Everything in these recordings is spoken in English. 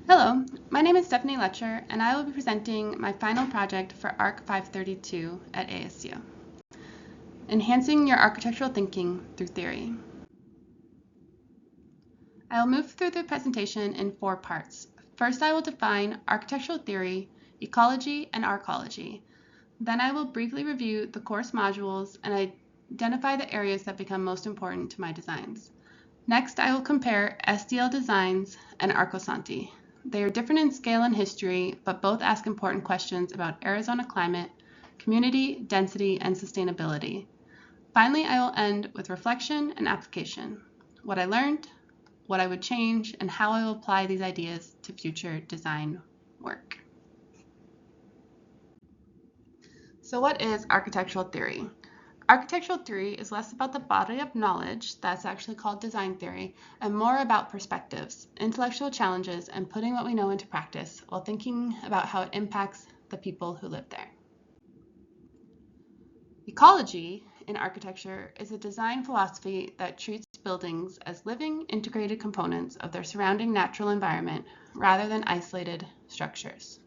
Hello, my name is Stephanie Letcher, and I will be presenting my final project for ARC 532 at ASU, Enhancing Your Architectural Thinking Through Theory. I will move through the presentation in 4 parts. First, I will define architectural theory, ecology, and arcology. Then I will briefly review the course modules and identify the areas that become most important to my designs. Next, I will compare SDL designs and Arcosanti. They are different in scale and history, but both ask important questions about Arizona climate, community, density, and sustainability. Finally, I will end with reflection and application, what I learned, what I would change, and how I will apply these ideas to future design work. So what is architectural theory? Architectural theory is less about the body of knowledge, that's actually called design theory, and more about perspectives, intellectual challenges, and putting what we know into practice while thinking about how it impacts the people who live there. Ecology in architecture is a design philosophy that treats buildings as living, integrated components of their surrounding natural environment rather than isolated structures.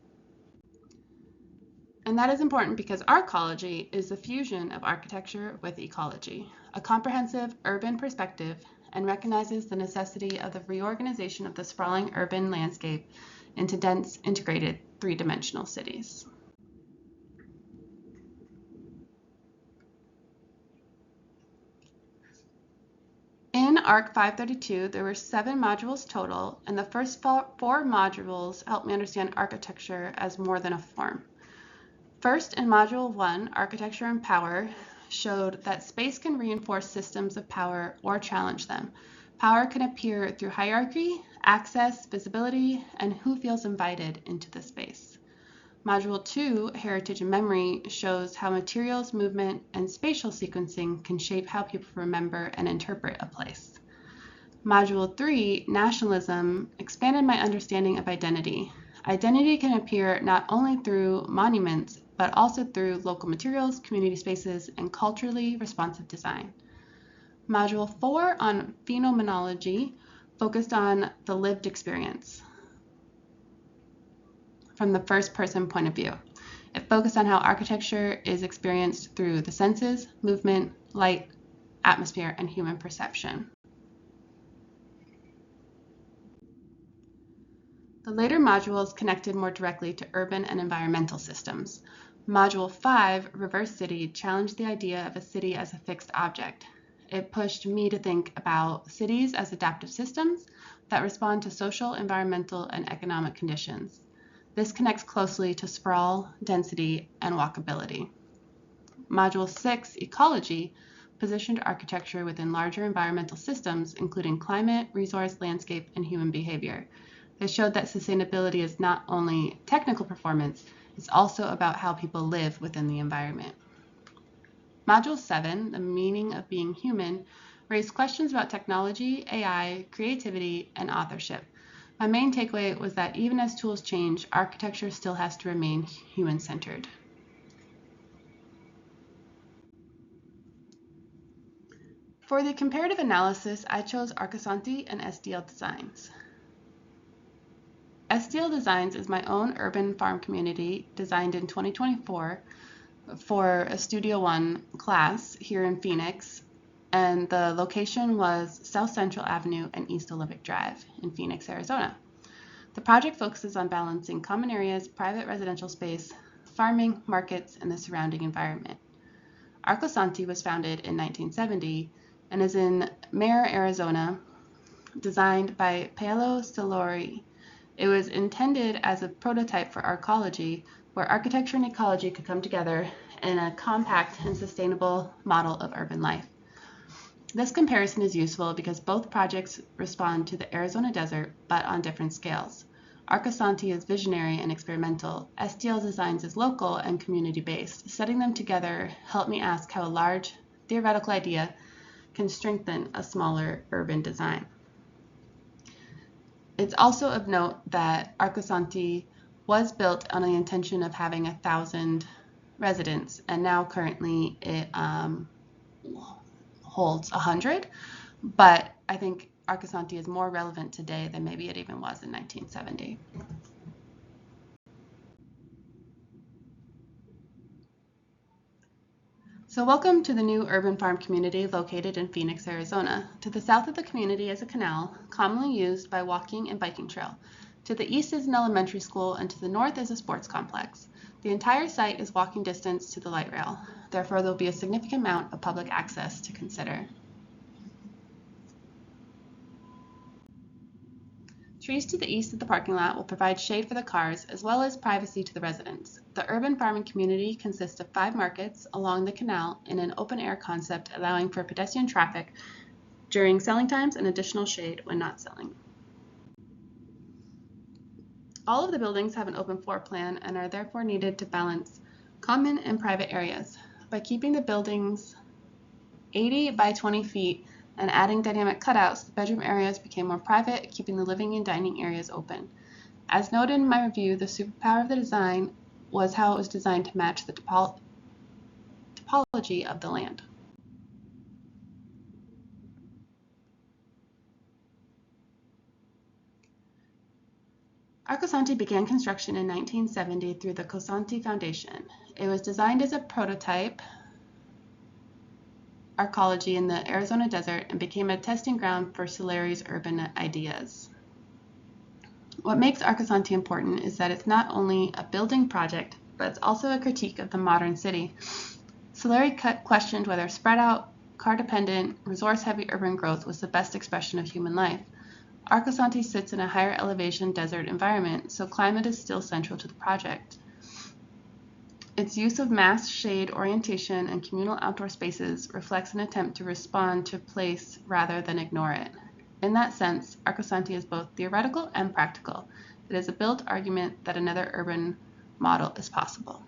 And that is important because arcology is the fusion of architecture with ecology, a comprehensive urban perspective, and recognizes the necessity of the reorganization of the sprawling urban landscape into dense, integrated, three-dimensional cities. In ARC 532, there were 7 modules total, and the first 4 modules helped me understand architecture as more than a form. First, in Module 1, Architecture and Power, showed that space can reinforce systems of power or challenge them. Power can appear through hierarchy, access, visibility, and who feels invited into the space. Module 2, Heritage and Memory, shows how materials, movement, and spatial sequencing can shape how people remember and interpret a place. Module 3, Nationalism, expanded my understanding of identity. Identity can appear not only through monuments, but also through local materials, community spaces, and culturally responsive design. Module 4 on phenomenology focused on the lived experience from the first person point of view. It focused on how architecture is experienced through the senses, movement, light, atmosphere, and human perception. The later modules connected more directly to urban and environmental systems. Module 5, Reverse City, challenged the idea of a city as a fixed object. It pushed me to think about cities as adaptive systems that respond to social, environmental, and economic conditions. This connects closely to sprawl, density, and walkability. Module 6, Ecology, positioned architecture within larger environmental systems, including climate, resource, landscape, and human behavior. They showed that sustainability is not only technical performance, it's also about how people live within the environment. Module 7, The Meaning of Being Human, raised questions about technology, AI, creativity, and authorship. My main takeaway was that even as tools change, architecture still has to remain human-centered. For the comparative analysis, I chose Arcosanti and SDL Designs. SDL Designs is my own urban farm community designed in 2024 for a Studio One class here in Phoenix, and the location was South Central Avenue and East Olympic Drive in Phoenix, Arizona. The project focuses on balancing common areas, private residential space, farming, markets, and the surrounding environment. Arcosanti was founded in 1970 and is in Mare, Arizona, designed by Paolo Salori. It was intended as a prototype for arcology, where architecture and ecology could come together in a compact and sustainable model of urban life. This comparison is useful because both projects respond to the Arizona desert, but on different scales. Arcosanti is visionary and experimental. SDL Designs is local and community-based. Setting them together helped me ask how a large theoretical idea can strengthen a smaller urban design. It's also of note that Arcosanti was built on the intention of having 1,000 residents, and now currently it holds 100. But I think Arcosanti is more relevant today than maybe it even was in 1970. So welcome to the new urban farm community located in Phoenix, Arizona. To the south of the community is a canal, commonly used by walking and biking trail. To the east is an elementary school, and to the north is a sports complex. The entire site is walking distance to the light rail. Therefore, there will be a significant amount of public access to consider. Trees to the east of the parking lot will provide shade for the cars as well as privacy to the residents. The urban farming community consists of 5 markets along the canal in an open-air concept, allowing for pedestrian traffic during selling times and additional shade when not selling. All of the buildings have an open floor plan and are therefore needed to balance common and private areas. By keeping the buildings 80 by 20 feet and adding dynamic cutouts, the bedroom areas became more private, keeping the living and dining areas open. As noted in my review, the superpower of the design was how it was designed to match the topology of the land. Arcosanti began construction in 1970 through the Cosanti Foundation. It was designed as a prototype arcology in the Arizona desert and became a testing ground for Solari's urban ideas. What makes Arcosanti important is that it's not only a building project, but it's also a critique of the modern city. Solari questioned whether spread out, car-dependent, resource-heavy urban growth was the best expression of human life. Arcosanti sits in a higher elevation desert environment, so climate is still central to the project. Its use of mass shade orientation and communal outdoor spaces reflects an attempt to respond to place rather than ignore it. In that sense, Arcosanti is both theoretical and practical. It is a built argument that another urban model is possible.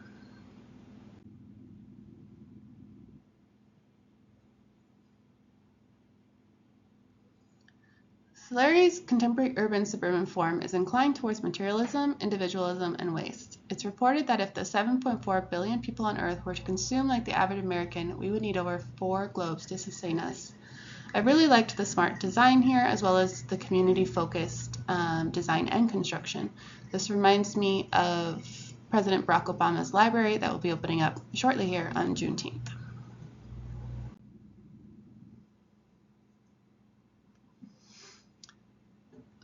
Solari's contemporary urban-suburban form is inclined towards materialism, individualism, and waste. It's reported that if the 7.4 billion people on Earth were to consume like the average American, we would need over 4 globes to sustain us. I really liked the smart design here, as well as the community-focused design and construction. This reminds me of President Barack Obama's library that will be opening up shortly here on Juneteenth.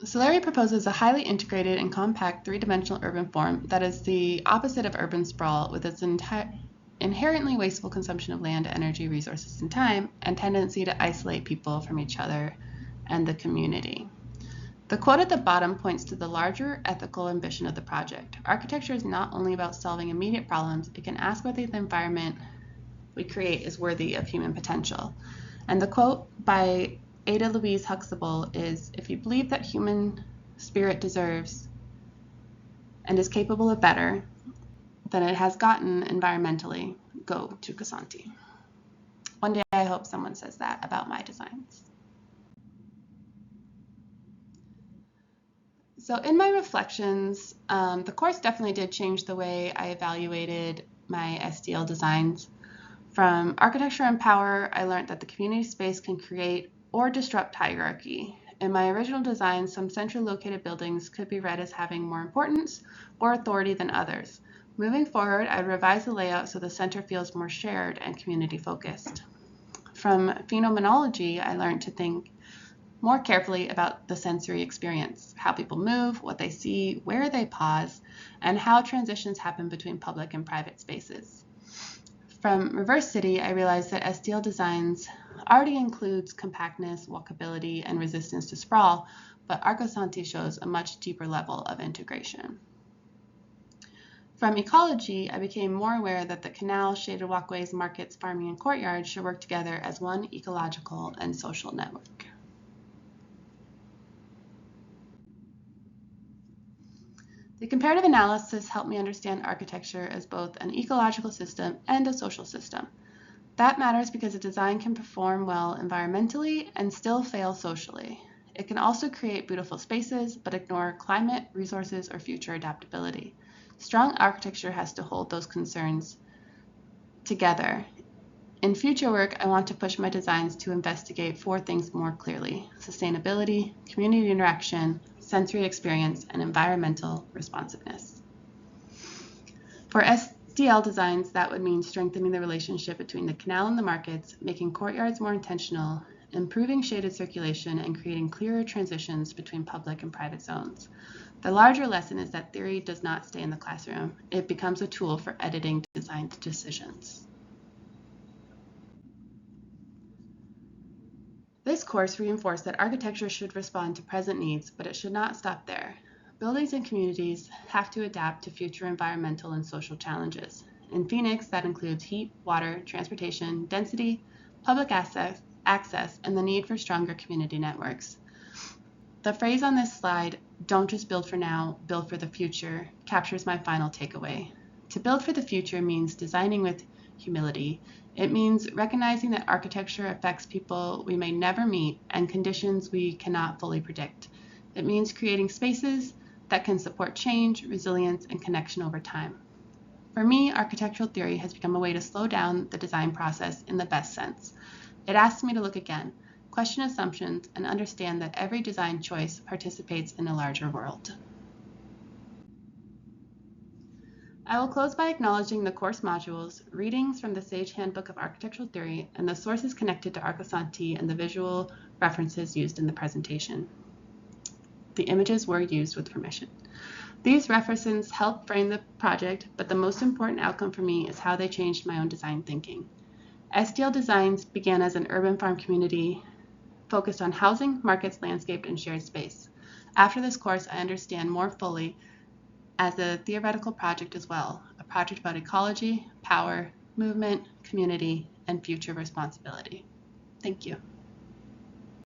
Solari proposes a highly integrated and compact 3-dimensional urban form that is the opposite of urban sprawl, with its inherently wasteful consumption of land, energy, resources, and time, and tendency to isolate people from each other and the community. The quote at the bottom points to the larger ethical ambition of the project. Architecture is not only about solving immediate problems, it can ask whether the environment we create is worthy of human potential. And the quote by Ada Louise Huxtable is, "If you believe that human spirit deserves and is capable of better than it has gotten environmentally, go to Cosanti." One day I hope someone says that about my designs. So in my reflections, the course definitely did change the way I evaluated my SDL designs. From Architecture and Power, I learned that the community space can create or disrupt hierarchy. In my original design, some centrally located buildings could be read as having more importance or authority than others. Moving forward, I revised the layout so the center feels more shared and community focused. From Phenomenology, I learned to think more carefully about the sensory experience, how people move, what they see, where they pause, and how transitions happen between public and private spaces. From Reverse City, I realized that SDL designs already includes compactness, walkability, and resistance to sprawl, but Arcosanti shows a much deeper level of integration. From Ecology, I became more aware that the canal, shaded walkways, markets, farming, and courtyards should work together as one ecological and social network. The comparative analysis helped me understand architecture as both an ecological system and a social system. That matters because a design can perform well environmentally and still fail socially. It can also create beautiful spaces, but ignore climate, resources, or future adaptability. Strong architecture has to hold those concerns together In future work, I want to push my designs to investigate 4 things more clearly: sustainability, community interaction, sensory experience, and environmental responsiveness. For SDL designs, that would mean strengthening the relationship between the canal and the markets, making courtyards more intentional, improving shaded circulation, and creating clearer transitions between public and private zones. The larger lesson is that theory does not stay in the classroom. It becomes a tool for editing design decisions. This course reinforced that architecture should respond to present needs, but it should not stop there. Buildings and communities have to adapt to future environmental and social challenges. In Phoenix, that includes heat, water, transportation, density, public access, and the need for stronger community networks. The phrase on this slide, "Don't just build for now, build for the future," captures my final takeaway. To build for the future means designing with humility. It means recognizing that architecture affects people we may never meet and conditions we cannot fully predict. It means creating spaces that can support change, resilience, and connection over time. For me, architectural theory has become a way to slow down the design process in the best sense. It asks me to look again, question assumptions, and understand that every design choice participates in a larger world. I will close by acknowledging the course modules, readings from the Sage Handbook of Architectural Theory, and the sources connected to Arcosanti and the visual references used in the presentation. The images were used with permission. These references help frame the project, but the most important outcome for me is how they changed my own design thinking. SDL Designs began as an urban farm community focused on housing, markets, landscape, and shared space. After this course, I understand more fully as a theoretical project as well, a project about ecology, power, movement, community, and future responsibility. Thank you.